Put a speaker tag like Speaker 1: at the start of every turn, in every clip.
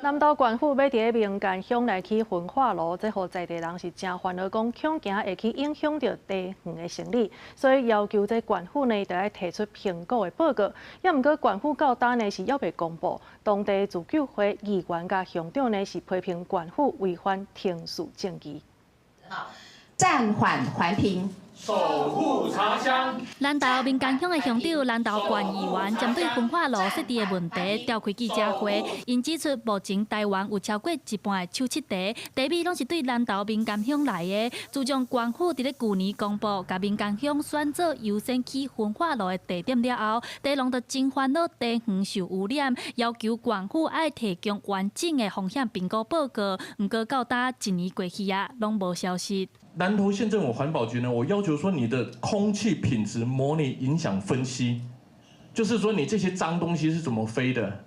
Speaker 1: 南投县府要伫民间乡内起焚化炉，这互在地人是真烦恼，讲恐惊会去影响到地园的生理，所以要求这县府呢，就要提出评估的报告。也毋过县府到今呢是还未公布，当地自救会议员甲乡长呢是批评县府违反停事正义。
Speaker 2: 暂缓环评。
Speaker 3: 守护茶乡。
Speaker 4: 南投民间乡的乡长、南投县议员针对焚化炉设置的问题召开记者会，因指出目前台湾有超过一半的手漆茶，茶米拢是对南投民间乡来的。自从县府伫咧去年公布，甲民间乡选做优先起焚化炉的地点了后，地农就真烦恼地园受污染，要求县府爱提供完整的风险评估报告。毋过到今一年过去啊，拢无消息。
Speaker 3: 南投县政府环保局呢，我要求说你的空气品质模拟影响分析，就是说你这些脏东西是怎么飞的，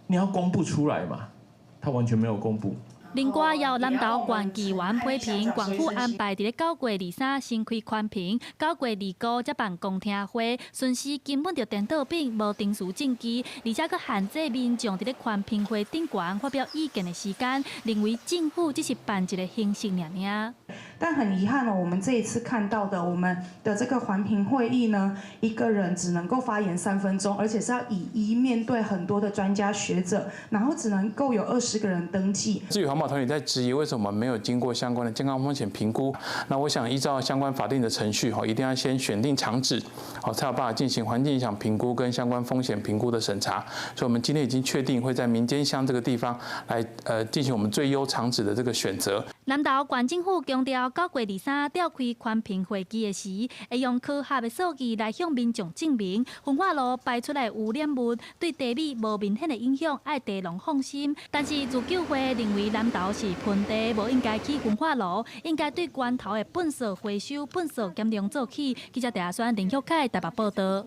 Speaker 3: 你要公布出来嘛？他完全没有公布。
Speaker 4: 另外，由南投县议员批评县府安排伫咧9月23先开宽屏，9月29才办公听会，顺序根本就颠倒变，无定时正义，而且佫限制民众伫咧宽屏会顶悬发表意见的时间，认为政府只是办一个形式尔。
Speaker 5: 但很遗憾哦，我们这一次看到的我们的这个环评会议呢，一个人只能够发言3分钟，而且是要以一面对很多的专家学者，然后只能够有20个人登记。
Speaker 6: 至于环保团体在质疑为什么没有经过相关的健康风险评估，那我想依照相关法定的程序，一定要先选定场址，才有办法进行环境影响评估跟相关风险评估的审查。所以我们今天已经确定会在民间乡这个地方来进行我们最优场址的这个选择。
Speaker 4: 南投县政府强调，9月23召开宽屏会议的时，会用科学的数据来向民众证明，焚化炉排出来污染物对地米无明显的影响，爱地农放心。但是自救会认为南投是盆地，无应该起焚化炉，应该对源头的粪扫回收、粪扫减量做起。记者陈亚轩、林旭凯台北报道。